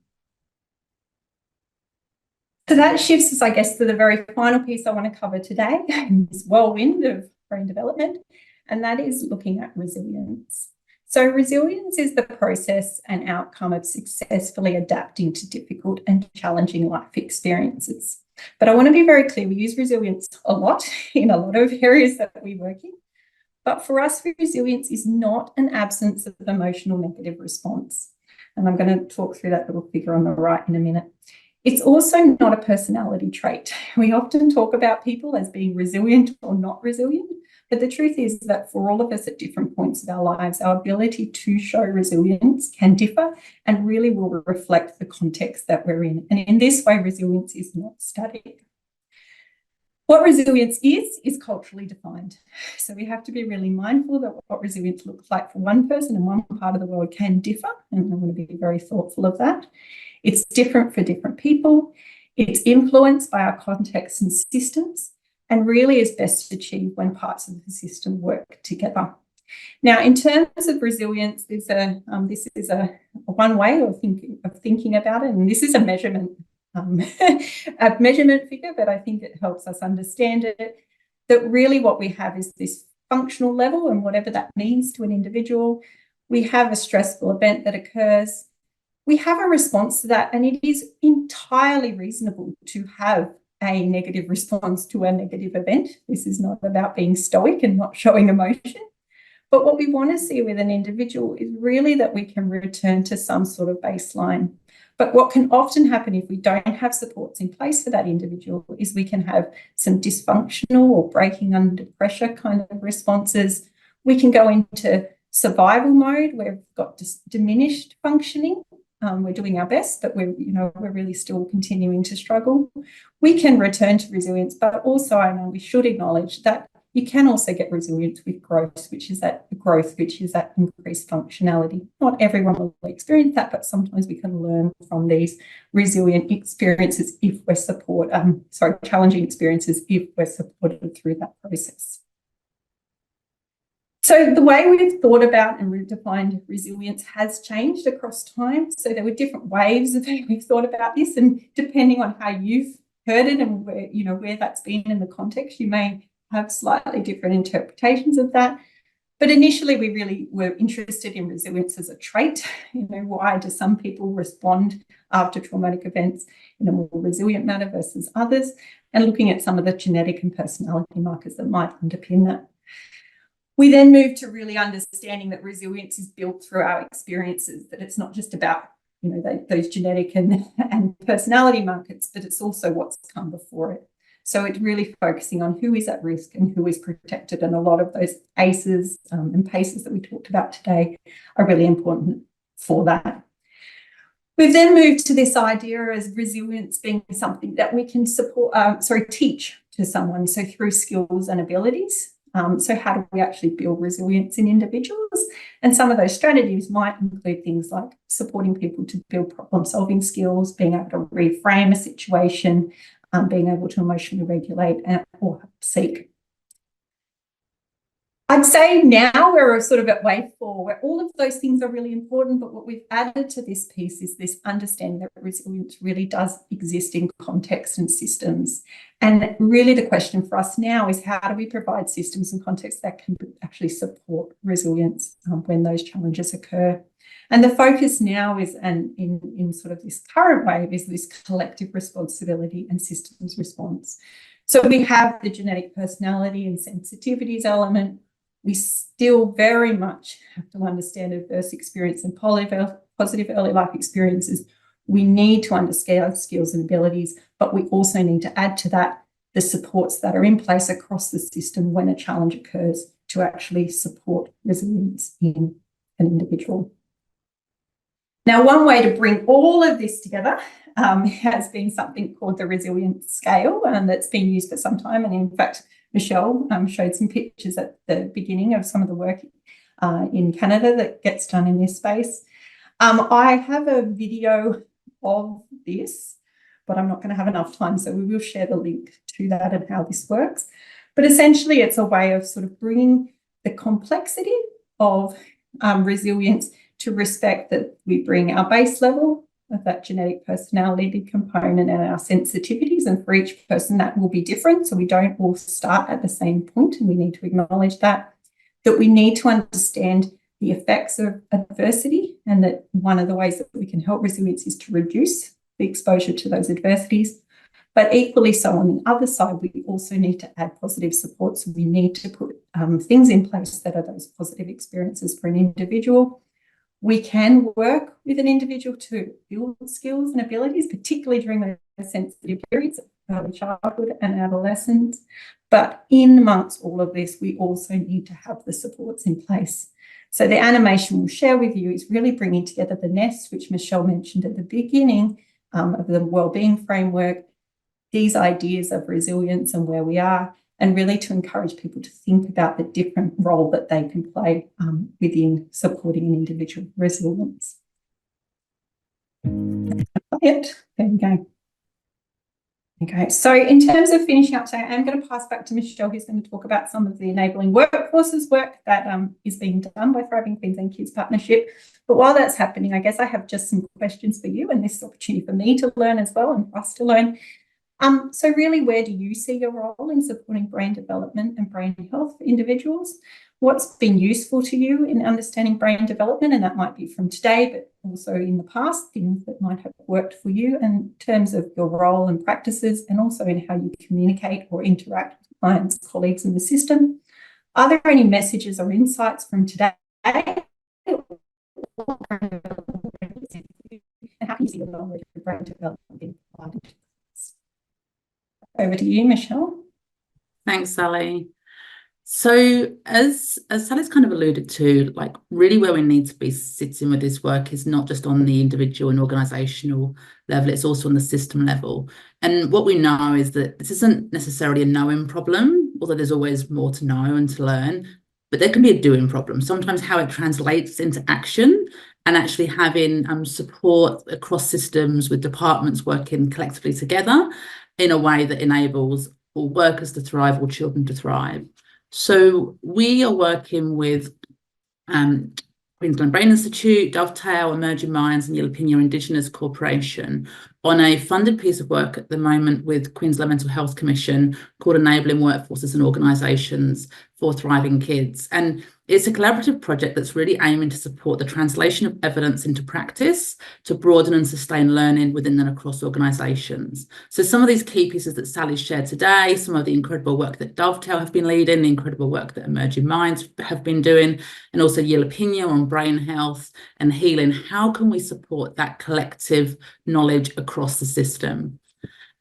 So that shifts us, I guess, to the very final piece I want to cover today, in this whirlwind of brain development, and that is looking at resilience. So resilience is the process and outcome of successfully adapting to difficult and challenging life experiences. But I want to be very clear, we use resilience a lot in a lot of areas that we work in. But for us, resilience is not an absence of emotional negative response. And I'm going to talk through that little figure on the right in a minute. It's also not a personality trait. We often talk about people as being resilient or not resilient, but the truth is that for all of us at different points of our lives, our ability to show resilience can differ and really will reflect the context that we're in. And in this way, resilience is not static. What resilience is culturally defined. So we have to be really mindful that what resilience looks like for one person in one part of the world can differ, and I'm going to be very thoughtful of that. It's different for different people. It's influenced by our contexts and systems, and really is best achieved when parts of the system work together. Now, in terms of resilience, this is a one way of thinking about it, and this is a measurement figure, but I think it helps us understand it, that really what we have is this functional level, and whatever that means to an individual. We have a stressful event that occurs. We have a response to that, and it is entirely reasonable to have a negative response to a negative event. This is not about being stoic and not showing emotion. But what we want to see with an individual is really that we can return to some sort of baseline. But what can often happen if we don't have supports in place for that individual is we can have some dysfunctional or breaking under pressure kind of responses. We can go into survival mode where we've got diminished functioning. We're doing our best, but we're really still continuing to struggle. We can return to resilience, but also I know we should acknowledge that you can also get resilience with growth, which is that increased functionality. Not everyone will experience that, but sometimes we can learn from these resilient experiences if we're challenging experiences if we're supported through that process. So the way we've thought about and redefined resilience has changed across time. So there were different waves of how we've thought about this, and depending on how you've heard it and where, you know, where that's been in the context, you may have slightly different interpretations of that. But initially, we really were interested in resilience as a trait. You know, why do some people respond after traumatic events in a more resilient manner versus others? And looking at some of the genetic and personality markers that might underpin that. We then moved to really understanding that resilience is built through our experiences, that it's not just about, you know, those genetic and personality markers, but it's also what's come before it. So it's really focusing on who is at risk and who is protected. And a lot of those ACEs and PACEs that we talked about today are really important for that. We've then moved to this idea as resilience being something that we can teach to someone. So through skills and abilities. So how do we actually build resilience in individuals? And some of those strategies might include things like supporting people to build problem-solving skills, being able to reframe a situation, being able to emotionally regulate or seek. I'd say now we're sort of at wave 4, where all of those things are really important, but what we've added to this piece is this understanding that resilience really does exist in context and systems. And really the question for us now is, how do we provide systems and contexts that can actually support resilience when those challenges occur? And the focus now is, and in sort of this current wave, is this collective responsibility and systems response. So we have the genetic personality and sensitivities element. We still very much have to understand adverse experience and positive early life experiences. We need to understand our skills and abilities, but we also need to add to that the supports that are in place across the system when a challenge occurs to actually support resilience in an individual. Now, one way to bring all of this together has been something called the resilience scale, that's been used for some time. And in fact, Michelle showed some pictures at the beginning of some of the work in Canada that gets done in this space. I have a video of this, but I'm not going to have enough time, so we will share the link to that and how this works. But essentially, it's a way of sort of bringing the complexity of resilience to respect that we bring our base level of that genetic personality component and our sensitivities, and for each person that will be different, so we don't all start at the same point, and we need to acknowledge that we need to understand the effects of adversity, and that one of the ways that we can help resilience is to reduce the exposure to those adversities. But equally so, on the other side, we also need to add positive support, so we need to put things in place that are those positive experiences for an individual. We can work with an individual to build skills and abilities, particularly during those sensitive periods of early childhood and adolescence. But in amongst all of this, we also need to have the supports in place. So the animation we'll share with you is really bringing together the nest, which Michelle mentioned at the beginning of the wellbeing framework, these ideas of resilience and where we are, and really to encourage people to think about the different role that they can play within supporting an individual resilience. There we go. Okay, so in terms of finishing up, so I'm going to pass back to Michelle, who's going to talk about some of the enabling workforces work that is being done by Thriving Queensland Kids Partnership. But while that's happening, I guess I have just some questions for you, and this is an opportunity for me to learn as well and for us to learn. So really, where do you see your role in supporting brain development and brain health for individuals? What's been useful to you in understanding brain development? And that might be from today, but also in the past, things that might have worked for you in terms of your role and practices, and also in how you communicate or interact with clients, colleagues in the system. Are there any messages or insights from today? And how can you see your role with brain development being applied? Over to you, Michelle. Thanks, Sally. So as Sally's kind of alluded to, like really where we need to be sitting with this work is not just on the individual and organisational level, it's also on the system level. And what we know is that this isn't necessarily a knowing problem, although there's always more to know and to learn, but there can be a doing problem. Sometimes how it translates into action and actually having support across systems with departments working collectively together in a way that enables all workers to thrive, all children to thrive. So we are working with Queensland Brain Institute, Dovetail, Emerging Minds and Yilpina Indigenous Corporation on a funded piece of work at the moment with Queensland Mental Health Commission called Enabling Workforces and Organisations for Thriving Kids. And it's a collaborative project that's really aiming to support the translation of evidence into practice to broaden and sustain learning within and across organisations. So some of these key pieces that Sally shared today, some of the incredible work that Dovetail have been leading, the incredible work that Emerging Minds have been doing, and also Yilpina on brain health and healing. How can we support that collective knowledge across the system?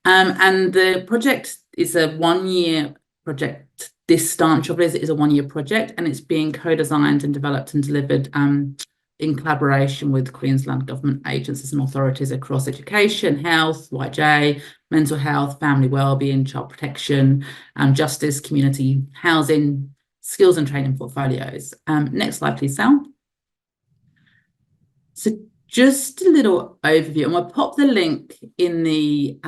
And the project is a one-year project. This Stance Job is a one-year project, and it's being co-designed and developed and delivered in collaboration with Queensland government agencies and authorities across education, health, YJ, mental health, family wellbeing, child protection, justice, community housing, skills and training portfolios. Next slide, please, Sal. So just a little overview, and we'll pop the link in the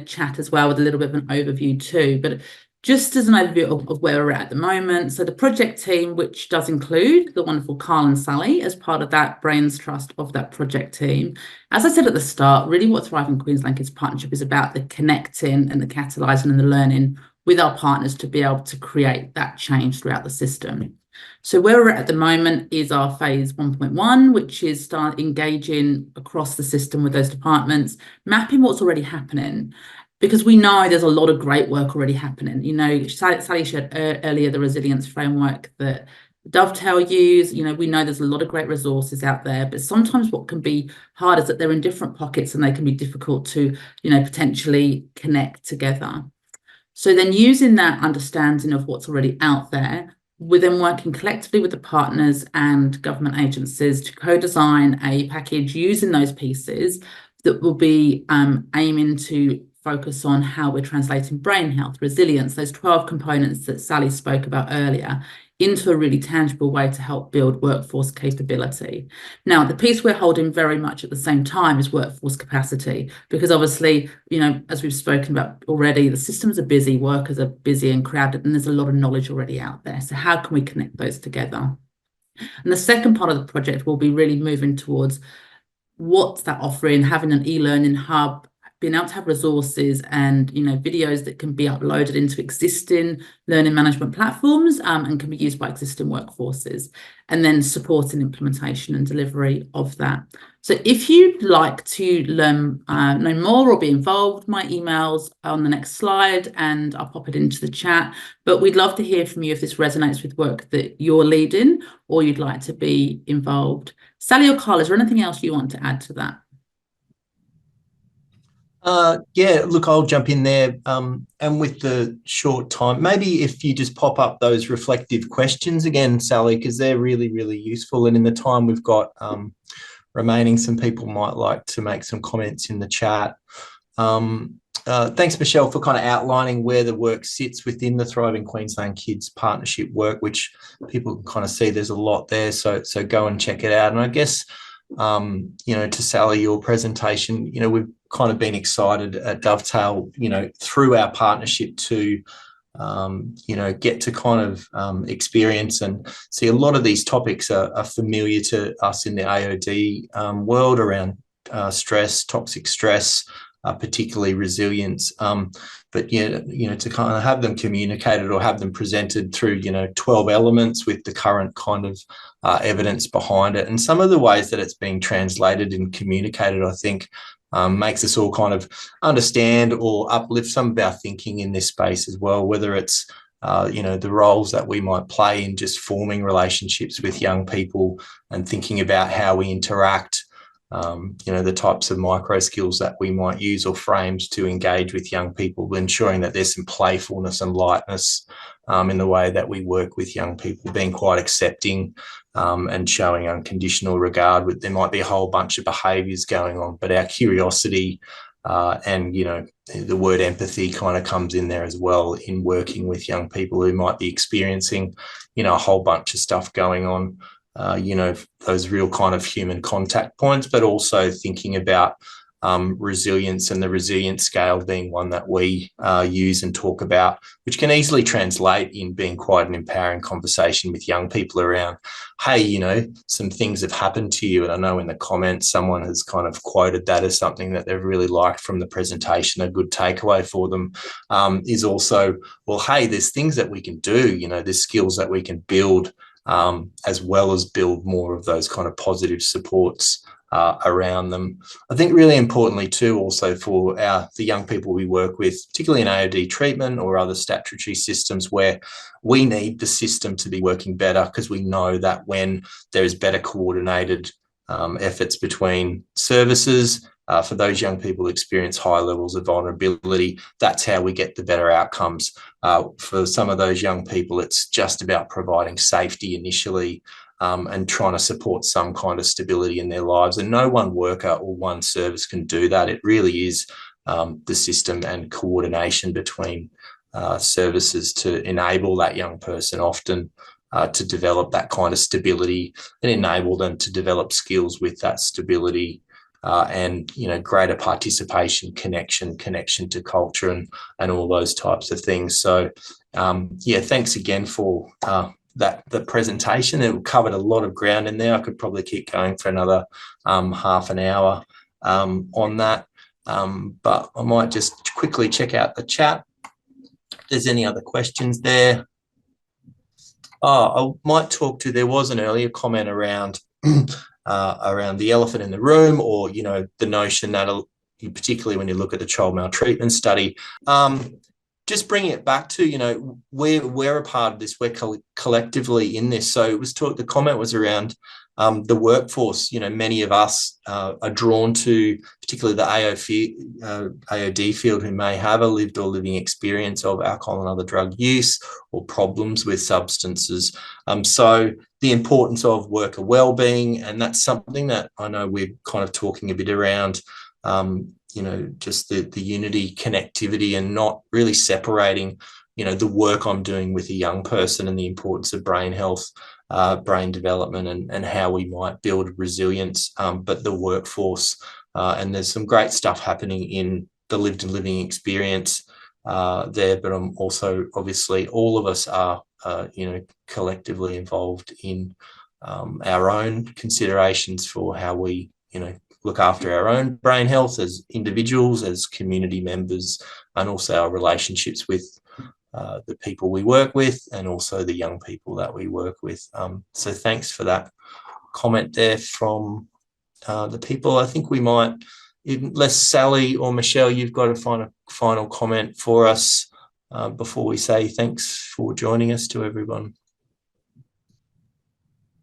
chat as well with a little bit of an overview too. But just as an overview of where we're at the moment. So the project team, which does include the wonderful Karl and Sally as part of that Brains Trust of that project team. As I said at the start, really what Thriving Queensland Kids Partnership is about, the connecting and the catalysing and the learning with our partners to be able to create that change throughout the system. So where we're at the moment is our phase 1.1, which is start engaging across the system with those departments, mapping what's already happening, because we know there's a lot of great work already happening. You know, Sally shared earlier the resilience framework that Dovetail use. You know, we know there's a lot of great resources out there, but sometimes what can be hard is that they're in different pockets and they can be difficult to, you know, potentially connect together. So then using that understanding of what's already out there, we're then working collectively with the partners and government agencies to co-design a package using those pieces that will be aiming to focus on how we're translating brain health, resilience, those 12 components that Sally spoke about earlier, into a really tangible way to help build workforce capability. Now, the piece we're holding very much at the same time is workforce capacity, because obviously, you know, as we've spoken about already, the systems are busy, workers are busy and crowded, and there's a lot of knowledge already out there. So how can we connect those together? And the second part of the project will be really moving towards what's that offering, having an e-learning hub, being able to have resources and, you know, videos that can be uploaded into existing learning management platforms and can be used by existing workforces, and then supporting implementation and delivery of that. So if you'd like to learn, know more or be involved, my email's on the next slide and I'll pop it into the chat. But we'd love to hear from you if this resonates with work that you're leading or you'd like to be involved. Sally or Karl, is there anything else you want to add to that? Yeah, look, I'll jump in there. And with the short time, maybe if you just pop up those reflective questions again, Sally, because they're really, really useful. And in the time we've got remaining, some people might like to make some comments in the chat. Thanks, Michelle, for kind of outlining where the work sits within the Thriving Queensland Kids Partnership work, which people can kind of see there's a lot there. So go and check it out. And I guess, you know, to Sally, your presentation, you know, we've kind of been excited at Dovetail, you know, through our partnership to, you know, get to kind of experience and see a lot of these topics are familiar to us in the AOD world around stress, toxic stress, particularly resilience. But, yeah, you know, to kind of have them communicated or have them presented through, you know, 12 elements with the current kind of evidence behind it. And some of the ways that it's being translated and communicated, I think, makes us all kind of understand or uplift some of our thinking in this space as well, whether it's, you know, the roles that we might play in just forming relationships with young people and thinking about how we interact, you know, the types of micro skills that we might use or frames to engage with young people, ensuring that there's some playfulness and lightness in the way that we work with young people, being quite accepting and showing unconditional regard. There might be a whole bunch of behaviours going on, but our curiosity and, you know, the word empathy kind of comes in there as well in working with young people who might be experiencing, you know, a whole bunch of stuff going on. You know, those real kind of human contact points, but also thinking about resilience, and the resilience scale being one that we use and talk about, which can easily translate in being quite an empowering conversation with young people around, hey, you know, some things have happened to you. And I know in the comments, someone has kind of quoted that as something that they've really liked from the presentation. A good takeaway for them is also, well, hey, there's things that we can do, you know, there's skills that we can build, as well as build more of those kind of positive supports around them. I think really importantly too, also for the young people we work with, particularly in AOD treatment or other statutory systems, where we need the system to be working better, because we know that when there is better coordinated efforts between services, for those young people who experience high levels of vulnerability, that's how we get the better outcomes. For some of those young people, it's just about providing safety initially, and trying to support some kind of stability in their lives. And no one worker or one service can do that. It really is the system and coordination between services to enable that young person often to develop that kind of stability and enable them to develop skills with that stability, and, you know, greater participation, connection to culture, and all those types of things. So, yeah, thanks again for the presentation. It covered a lot of ground in there. I could probably keep going for another half an hour on that, but I might just quickly check out the chat if there's any other questions there. I might talk to, there was an earlier comment around around the elephant in the room, or, you know, the notion that, particularly when you look at the child maltreatment study, just bringing it back to, you know, we're a part of this, we're collectively in this. So it was the comment was around the workforce. You know, many of us are drawn to particularly the AOD field, who may have a lived or living experience of alcohol and other drug use or problems with substances. So the importance of worker wellbeing, and that's something that I know we're kind of talking a bit around, you know, just the unity, connectivity, and not really separating, you know, the work I'm doing with a young person and the importance of brain health, brain development, and how we might build resilience, but the workforce. And there's some great stuff happening in the lived and living experience there, but I'm also, obviously, all of us are, you know, collectively involved in our own considerations for how we, you know, look after our own brain health as individuals, as community members, and also our relationships with the people we work with, and also the young people that we work with. So thanks for that comment there from the people. I think we might, unless Sally or Michelle, you've got a final comment for us before we say thanks for joining us to everyone.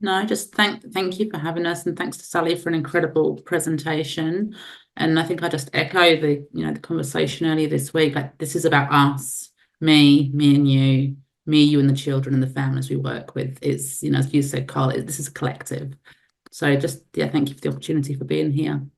No, just thank you for having us, and thanks to Sally for an incredible presentation. And I think I just echo the, you know, the conversation earlier this week. Like, this is about us, me and you, you and the children and the families we work with. It's, you know, as you said, Karl, this is a collective. So just, yeah, thank you for the opportunity for being here.